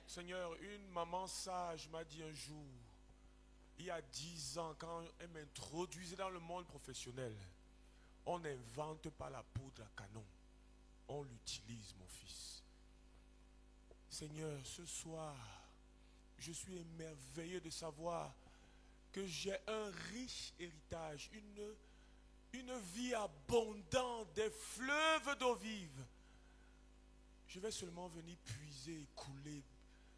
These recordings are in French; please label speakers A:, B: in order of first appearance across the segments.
A: Seigneur, une maman sage m'a dit un jour, il y a 10 ans, quand elle m'introduisait dans le monde professionnel, on n'invente pas la poudre à canon, on l'utilise, mon fils. Seigneur, ce soir, je suis émerveillé de savoir que j'ai un riche héritage, une vie abondante, des fleuves d'eau vive. Je vais seulement venir puiser, couler.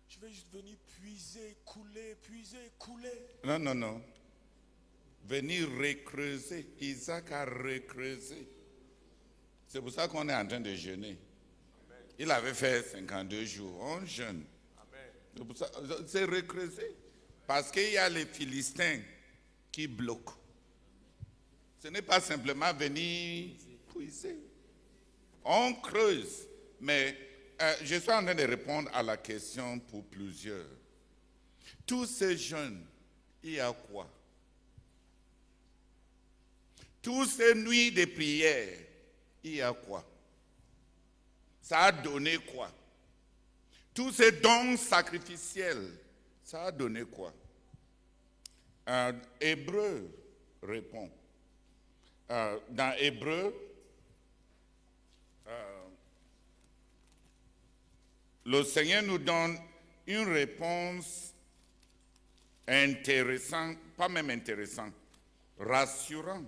A: Je vais juste venir puiser, couler, puiser, couler.
B: Non, non, non. Venir recreuser. Isaac a recreusé. C'est pour ça qu'on est en train de jeûner. Il avait fait 52 jours. On jeûne. C'est pour ça, c'est recreuser. Parce qu'il y a les Philistins qui bloquent. Ce n'est pas simplement venir puiser. On creuse. Mais je suis en train de répondre à la question pour plusieurs. Tous ces jeunes, il y a quoi? Toutes ces nuits de prière, il y a quoi? Ça a donné quoi? Tous ces dons sacrificiels, ça a donné quoi? Hébreu répond. Dans Hébreu, le Seigneur nous donne une réponse intéressante, pas même intéressante, rassurante.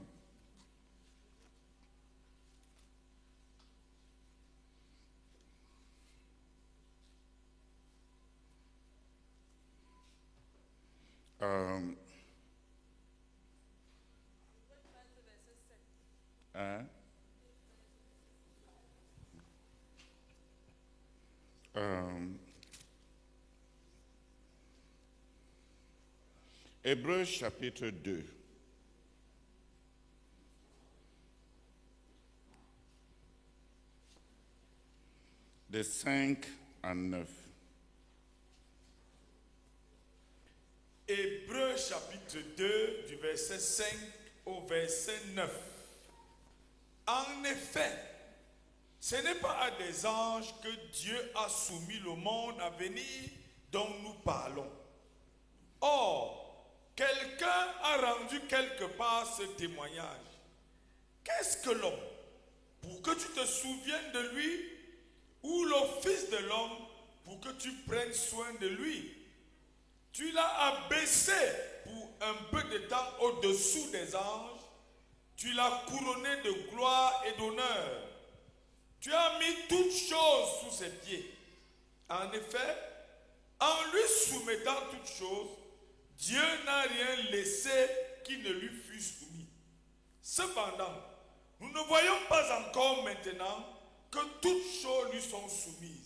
B: Hébreux chapitre 2. De 5 à 9.
C: Hébreux chapitre 2 du verset 5 au verset 9. En effet, ce n'est pas à des anges que Dieu a soumis le monde à venir dont nous parlons. Or, quelqu'un a rendu quelque part ce témoignage. Qu'est-ce que l'homme? Pour que tu te souviennes de lui, ou le Fils de l'homme pour que tu prennes soin de lui? Tu l'as abaissé pour un peu de temps au-dessous des anges. Tu l'as couronné de gloire et d'honneur. Tu as mis toutes choses sous ses pieds. En effet, en lui soumettant toutes choses, Dieu n'a rien laissé qui ne lui fût soumis. Cependant, nous ne voyons pas encore maintenant que toutes choses lui sont soumises.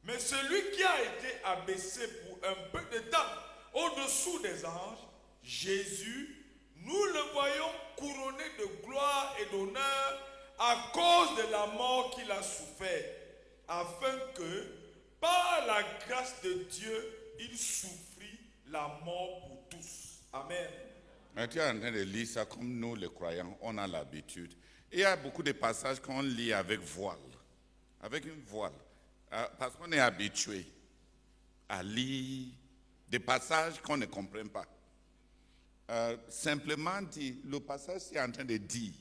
C: Mais celui qui a été abaissé pour un peu de temps au-dessous des anges, Jésus, nous le voyons couronné de gloire et d'honneur à cause de la mort qu'il a souffert, afin que, par la grâce de Dieu, il souffrit la mort pour tous. Amen.
B: Mais tu es en train de lire ça comme nous, les croyants, on a l'habitude. Il y a beaucoup de passages qu'on lit avec voile, avec une voile, parce qu'on est habitué à lire des passages qu'on ne comprend pas. Simplement dit, le passage est en train de dire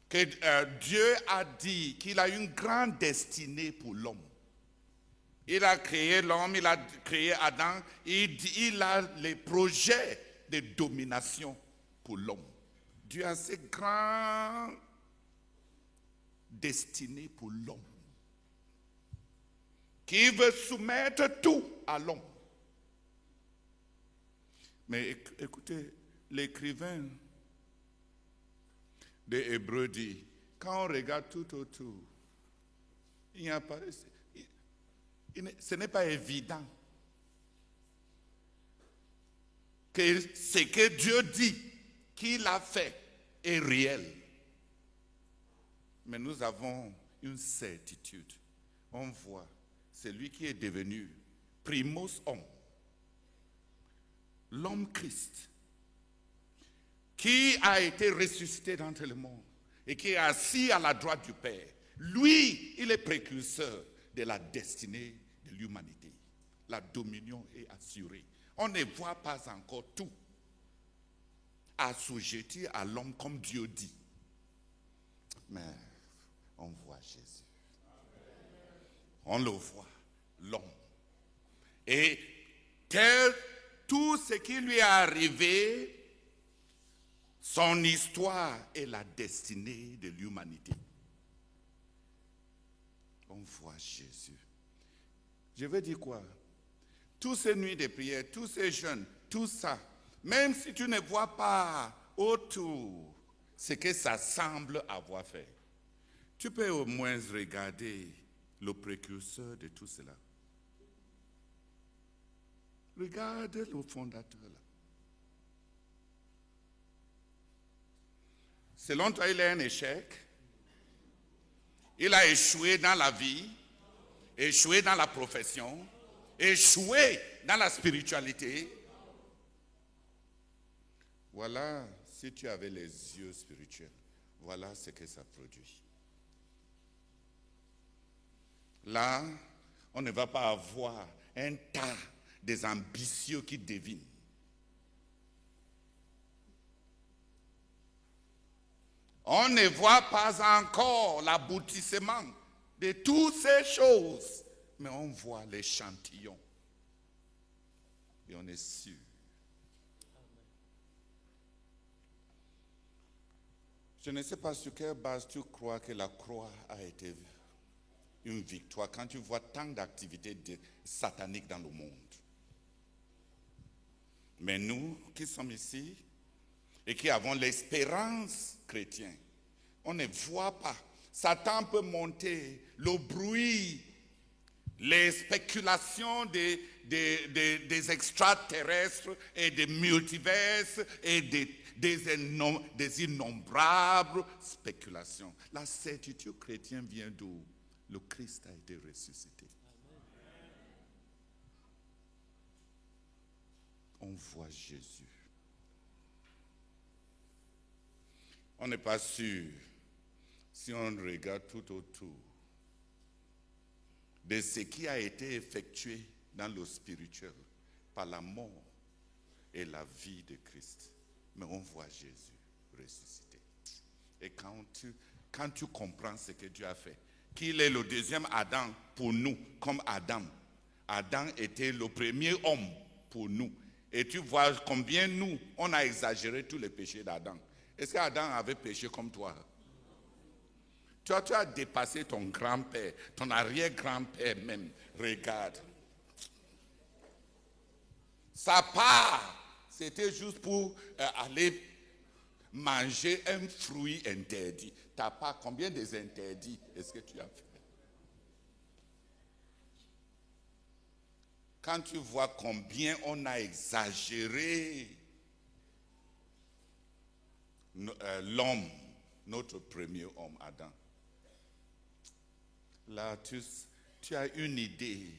B: que Dieu a dit qu'il a une grande destinée pour l'homme. Il a créé l'homme, il a créé Adam, il a les projets de domination pour l'homme. Dieu a ces grandes destinées pour l'homme, qui veut soumettre tout à l'homme. Mais écoutez, l'écrivain de Hébreux dit, quand on regarde tout autour, il n'y a pas... ce n'est pas évident que ce que Dieu dit qu'il a fait est réel. Mais nous avons une certitude. On voit celui qui est devenu primus homme, l'homme Christ, qui a été ressuscité d'entre les morts et qui est assis à la droite du Père. Lui, il est précurseur de la destinée de l'humanité. La dominion est assurée. On ne voit pas encore tout assujetti à l'homme comme Dieu dit. Mais on voit Jésus. On le voit, l'homme. Et tel tout ce qui lui est arrivé, son histoire est la destinée de l'humanité. On voit Jésus. Je veux dire quoi? Toutes ces nuits de prière, tous ces jeûnes, tout ça, même si tu ne vois pas autour ce que ça semble avoir fait, tu peux au moins regarder le précurseur de tout cela. Regarde le fondateur là. Selon toi, il est un échec. Il a échoué dans la vie, échoué dans la profession, échoué dans la spiritualité. Voilà, si tu avais les yeux spirituels, voilà ce que ça produit. Là, on ne va pas avoir un tas des ambitieux qui devinent. On ne voit pas encore l'aboutissement de toutes ces choses, mais on voit l'échantillon. Et on est sûr. Je ne sais pas sur quelle base tu crois que la croix a été une victoire quand tu vois tant d'activités sataniques dans le monde. Mais nous qui sommes ici et qui avons l'espérance chrétienne, on ne voit pas. Satan peut monter, le bruit, les spéculations des extraterrestres et des multiverses et des innombrables spéculations. La certitude chrétienne vient d'où? Le Christ a été ressuscité. On voit Jésus. On n'est pas sûr, si on regarde tout autour, de ce qui a été effectué dans le spirituel par la mort et la vie de Christ. Mais on voit Jésus ressuscité. Et quand tu comprends ce que Dieu a fait, qu'il est le deuxième Adam pour nous, comme Adam. Adam était le premier homme pour nous. Et tu vois combien nous, on a exagéré tous les péchés d'Adam. Est-ce qu'Adam avait péché comme toi? Tu as dépassé ton grand-père, ton arrière-grand-père même. Regarde. Sa part, c'était juste pour aller manger un fruit interdit. Ta part, combien des interdits est-ce que tu as fait? Quand tu vois combien on a exagéré l'homme, notre premier homme, Adam, là tu as une idée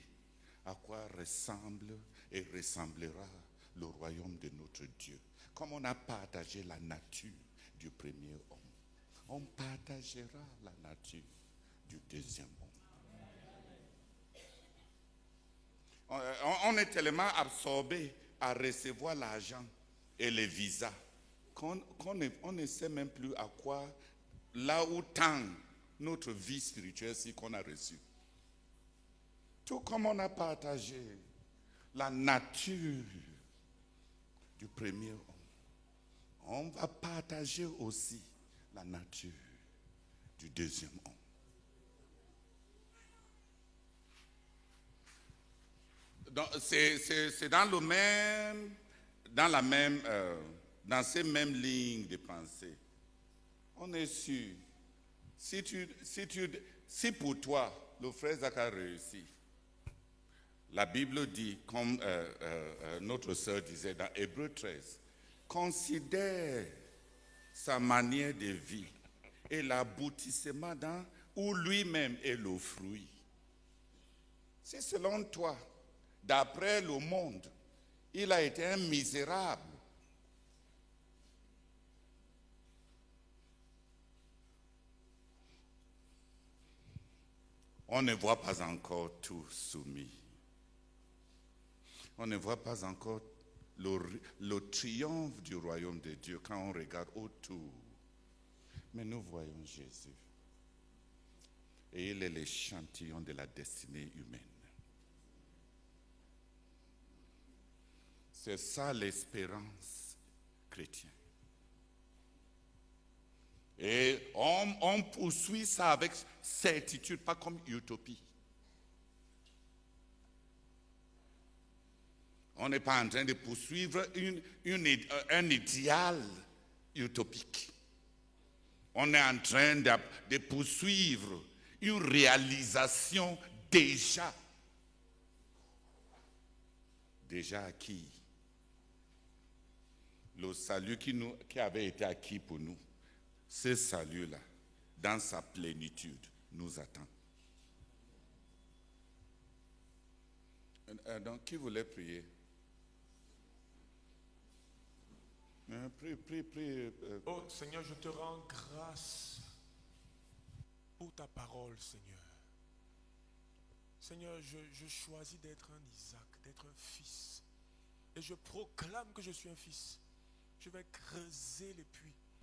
B: à quoi ressemble et ressemblera le royaume de notre Dieu. Comme on a partagé la nature du premier homme, on partagera la nature du deuxième homme. On est tellement absorbé à recevoir l'argent et les visas qu'on ne sait même plus à quoi, là où tend notre vie spirituelle qu'on a reçue. Tout comme on a partagé la nature du premier homme, on va partager aussi la nature du deuxième homme. C'est dans ces mêmes lignes de pensée. On est sûr, si pour toi, le frère Zach a réussi, la Bible dit, comme notre sœur disait dans Hébreux 13, considère sa manière de vie et l'aboutissement où lui-même est le fruit. Si selon toi, d'après le monde, il a été un misérable, on ne voit pas encore tout soumis On ne voit pas encore le triomphe du royaume de Dieu quand on regarde autour. Mais nous voyons Jésus. Et il est l'échantillon de la destinée humaine. C'est ça l'espérance chrétienne. Et on poursuit ça avec certitude, pas comme utopie. On n'est pas en train de poursuivre un idéal utopique. On est en train de poursuivre une réalisation déjà acquis. Le salut qui avait été acquis pour nous, ce salut-là, dans sa plénitude, nous attend. Donc, qui voulait prier? Prie.
A: Oh Seigneur, je te rends grâce pour ta parole, Seigneur. Seigneur, je choisis d'être un Isaac, d'être un fils. Et je proclame que je suis un fils. Je vais creuser les puits.